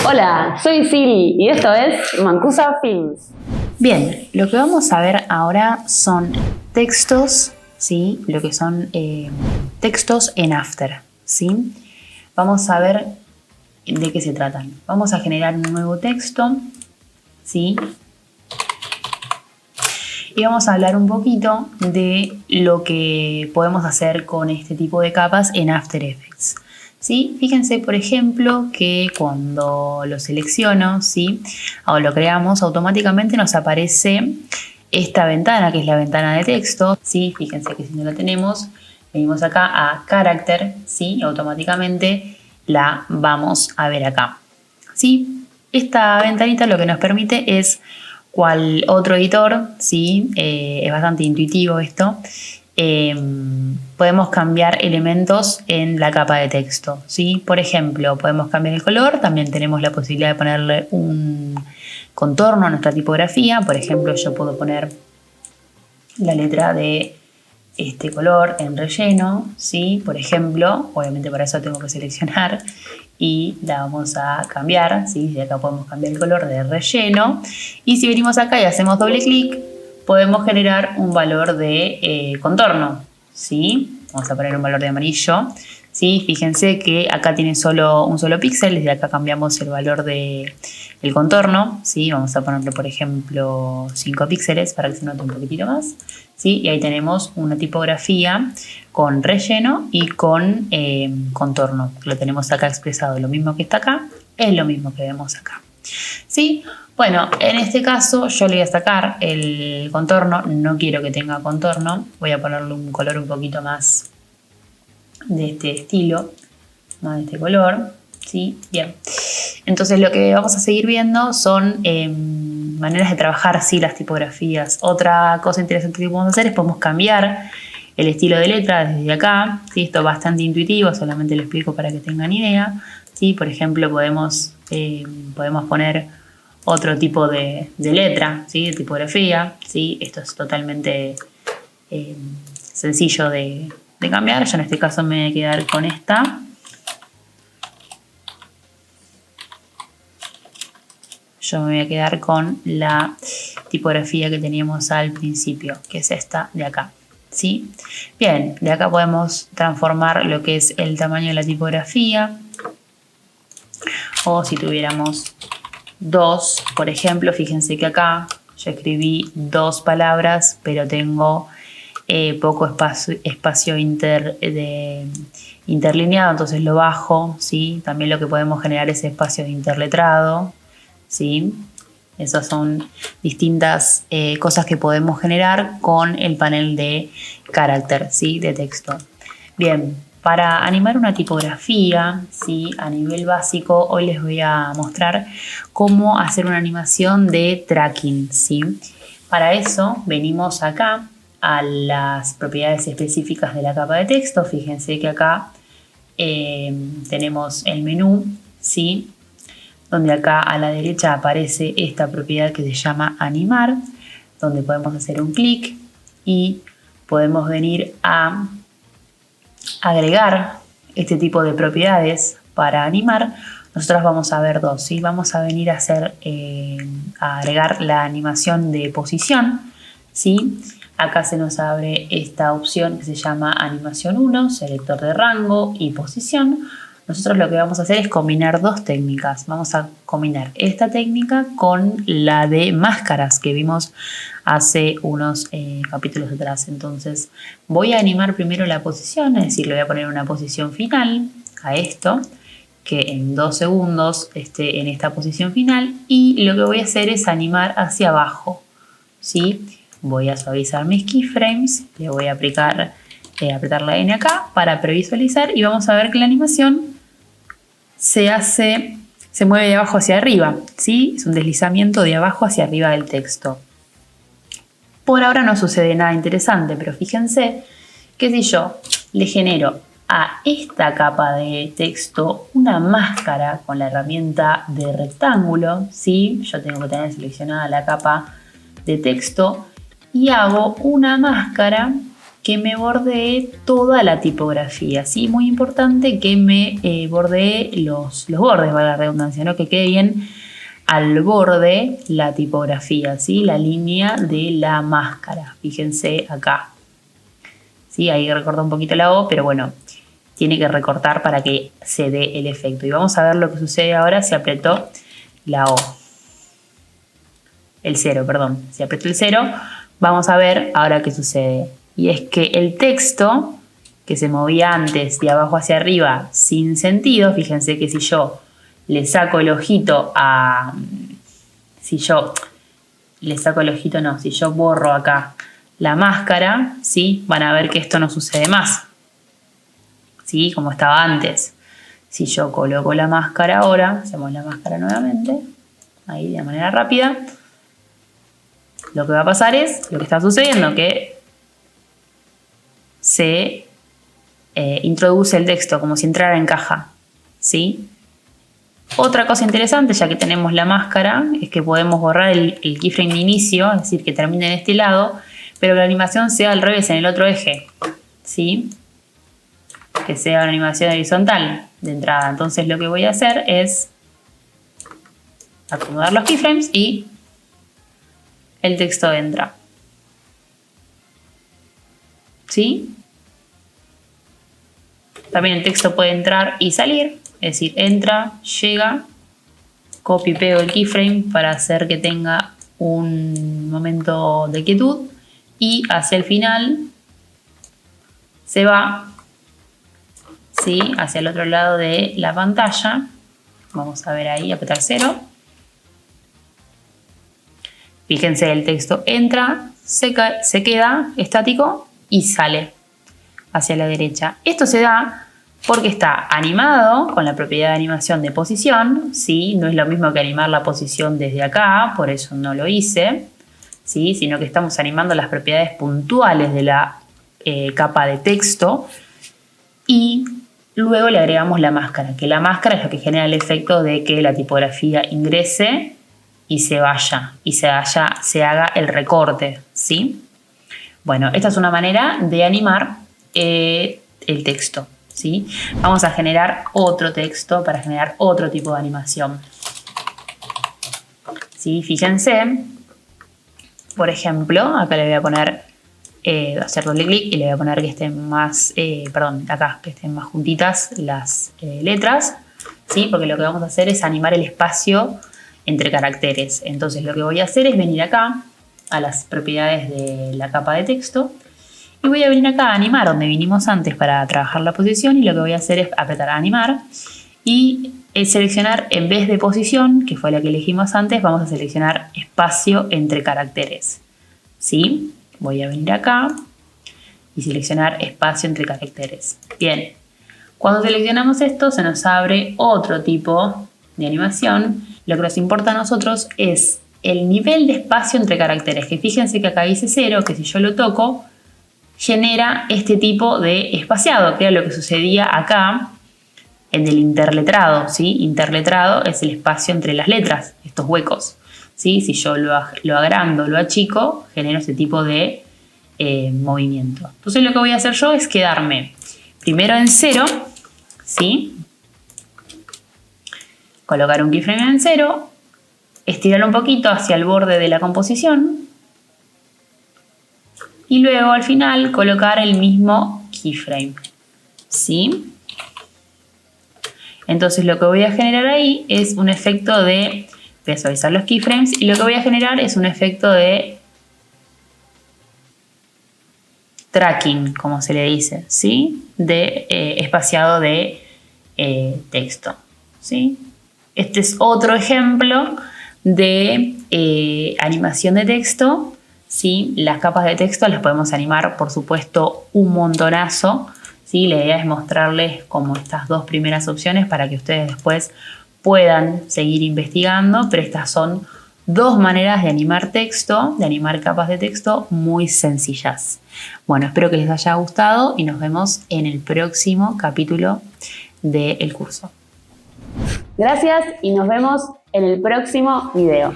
Hola, soy Siri y esto es Mancusa Films. Bien, lo que vamos a ver ahora son textos, ¿sí? Lo que son textos en After, ¿sí? Vamos a ver de qué se tratan. Vamos a generar un nuevo texto, ¿sí? Y vamos a hablar un poquito de lo que podemos hacer con este tipo de capas en After Effects. ¿Sí? Fíjense, por ejemplo, que cuando lo selecciono, ¿sí? O lo creamos, automáticamente nos aparece esta ventana, que es la ventana de texto, ¿sí? Fíjense que si no la tenemos, venimos acá a Character, ¿sí? Y automáticamente la vamos a ver acá, ¿sí? Esta ventanita lo que nos permite es, cual otro editor, ¿sí? Es bastante intuitivo esto. Podemos cambiar elementos en la capa de texto, ¿sí? Por ejemplo, podemos cambiar el color, también tenemos la posibilidad de ponerle un contorno a nuestra tipografía. Por ejemplo, yo puedo poner la letra de este color en relleno, ¿sí? Por ejemplo, obviamente para eso tengo que seleccionar y la vamos a cambiar, ¿sí? De acá podemos cambiar el color de relleno y si venimos acá y hacemos doble clic, podemos generar un valor de contorno, ¿sí? Vamos a poner un valor de amarillo, ¿sí? Fíjense que acá tiene solo un solo píxel, desde acá cambiamos el valor del contorno, ¿sí? Vamos a ponerle, por ejemplo, 5 píxeles para que se note un poquitito más, ¿sí? Y ahí tenemos una tipografía con relleno y con contorno. Lo tenemos acá expresado, lo mismo que está acá, es lo mismo que vemos acá, ¿sí? Bueno, en este caso yo le voy a sacar el contorno, no quiero que tenga contorno, voy a ponerle un color un poquito más de este estilo, más de este color, ¿sí? Bien, entonces lo que vamos a seguir viendo son maneras de trabajar, sí, las tipografías. Otra cosa interesante que podemos hacer es podemos cambiar el estilo de letra desde acá, ¿sí? Esto es bastante intuitivo, solamente lo explico para que tengan idea, ¿sí? Por ejemplo, podemos poner otro tipo de letra, ¿sí? De tipografía, ¿sí? Esto es totalmente sencillo de cambiar. Yo en este caso me voy a quedar con esta. Yo me voy a quedar con la tipografía que teníamos al principio, que es esta de acá, ¿sí? Bien, de acá podemos transformar lo que es el tamaño de la tipografía. O si tuviéramos dos, por ejemplo, fíjense que acá yo escribí 2 palabras, pero tengo poco espacio interlineado, entonces lo bajo, ¿sí? También lo que podemos generar es espacio de interletrado, ¿sí? Esas son distintas cosas que podemos generar con el panel de carácter, ¿sí? De texto. Bien, para animar una tipografía, ¿sí? A nivel básico, hoy les voy a mostrar cómo hacer una animación de tracking, ¿sí? Para eso venimos acá a las propiedades específicas de la capa de texto. Fíjense que acá tenemos el menú, ¿sí? Donde acá a la derecha aparece esta propiedad que se llama animar, donde podemos hacer un clic y podemos venir a agregar este tipo de propiedades para animar. Nosotros vamos a ver dos, ¿sí? Vamos a venir a agregar la animación de posición, ¿sí? Acá se nos abre esta opción que se llama animación 1, selector de rango y posición. Nosotros lo que vamos a hacer es combinar dos técnicas. Vamos a combinar esta técnica con la de máscaras que vimos hace unos capítulos atrás. Entonces voy a animar primero la posición, es decir, le voy a poner una posición final a esto, que en 2 segundos esté en esta posición final, y lo que voy a hacer es animar hacia abajo, ¿sí? Voy a suavizar mis keyframes, le voy a apretar la N acá para previsualizar y vamos a ver que la animación se mueve de abajo hacia arriba, ¿sí? Es un deslizamiento de abajo hacia arriba del texto. Por ahora no sucede nada interesante, pero fíjense que si yo le genero a esta capa de texto una máscara con la herramienta de rectángulo, ¿sí? Yo tengo que tener seleccionada la capa de texto y hago una máscara que me bordee toda la tipografía, ¿sí? Muy importante que me bordee los bordes, valga la redundancia, ¿no? Que quede bien al borde la tipografía, ¿sí? La línea de la máscara, fíjense acá. ¿Sí? Ahí recorta un poquito la O, pero bueno, tiene que recortar para que se dé el efecto. Y vamos a ver lo que sucede ahora si apretó la O. El 0, perdón. Si aprieto el 0, vamos a ver ahora qué sucede. Y es que el texto que se movía antes de abajo hacia arriba sin sentido, fíjense que si yo le saco el ojito a... Si yo borro acá la máscara, ¿sí? Van a ver que esto no sucede más, ¿sí? Como estaba antes. Si yo coloco la máscara ahora, hacemos la máscara nuevamente, ahí de manera rápida, lo que va a pasar es lo que está sucediendo, que se introduce el texto como si entrara en caja, ¿sí? Otra cosa interesante, ya que tenemos la máscara, es que podemos borrar el keyframe de inicio, es decir, que termine en este lado, pero que la animación sea al revés, en el otro eje, ¿sí? Que sea una animación horizontal de entrada. Entonces lo que voy a hacer es acomodar los keyframes y el texto entra, ¿sí? También el texto puede entrar y salir, es decir, entra, llega, copio y pego el keyframe para hacer que tenga un momento de quietud y hacia el final se va, ¿sí? Hacia el otro lado de la pantalla. Vamos a ver ahí, apretar 0. Fíjense, el texto entra, se queda estático y sale hacia la derecha. Esto se da porque está animado con la propiedad de animación de posición, ¿sí? No es lo mismo que animar la posición desde acá, por eso no lo hice, ¿sí? Sino que estamos animando las propiedades puntuales de la capa de texto y luego le agregamos la máscara, que la máscara es lo que genera el efecto de que la tipografía ingrese y se vaya, y se haga el recorte, ¿sí? Bueno, esta es una manera de animar el texto, ¿sí? Vamos a generar otro texto para generar otro tipo de animación, ¿sí? Fíjense, por ejemplo, acá le voy a poner, hacer doble clic y le voy a poner que estén más, acá, que estén más juntitas las letras, ¿sí? Porque lo que vamos a hacer es animar el espacio entre caracteres. Entonces lo que voy a hacer es venir acá a las propiedades de la capa de texto y voy a venir acá a animar donde vinimos antes para trabajar la posición, y lo que voy a hacer es apretar a animar y seleccionar, en vez de posición, que fue la que elegimos antes, vamos a seleccionar espacio entre caracteres, ¿sí? Voy a venir acá y seleccionar espacio entre caracteres. Bien, cuando seleccionamos esto se nos abre otro tipo de animación. Lo que nos importa a nosotros es el nivel de espacio entre caracteres, que fíjense que acá dice 0, que si yo lo toco genera este tipo de espaciado, que era lo que sucedía acá en el interletrado, ¿sí? Interletrado es el espacio entre las letras, estos huecos, ¿sí? Si yo lo agrando, lo achico, genero este tipo de movimiento. Entonces lo que voy a hacer yo es quedarme primero en 0, ¿sí? Colocar un keyframe en 0, estirar un poquito hacia el borde de la composición y luego al final colocar el mismo keyframe, ¿sí? Entonces lo que voy a generar ahí es un efecto de... Voy a suavizar los keyframes y lo que voy a generar es un efecto de tracking, como se le dice, ¿sí? De espaciado de texto, ¿sí? Este es otro ejemplo de animación de texto, ¿sí? Las capas de texto las podemos animar, por supuesto, un montonazo, ¿sí? La idea es mostrarles como estas dos primeras opciones para que ustedes después puedan seguir investigando, pero estas son dos maneras de animar texto, de animar capas de texto muy sencillas. Bueno, espero que les haya gustado y nos vemos en el próximo capítulo del curso. Gracias y nos vemos en el próximo video.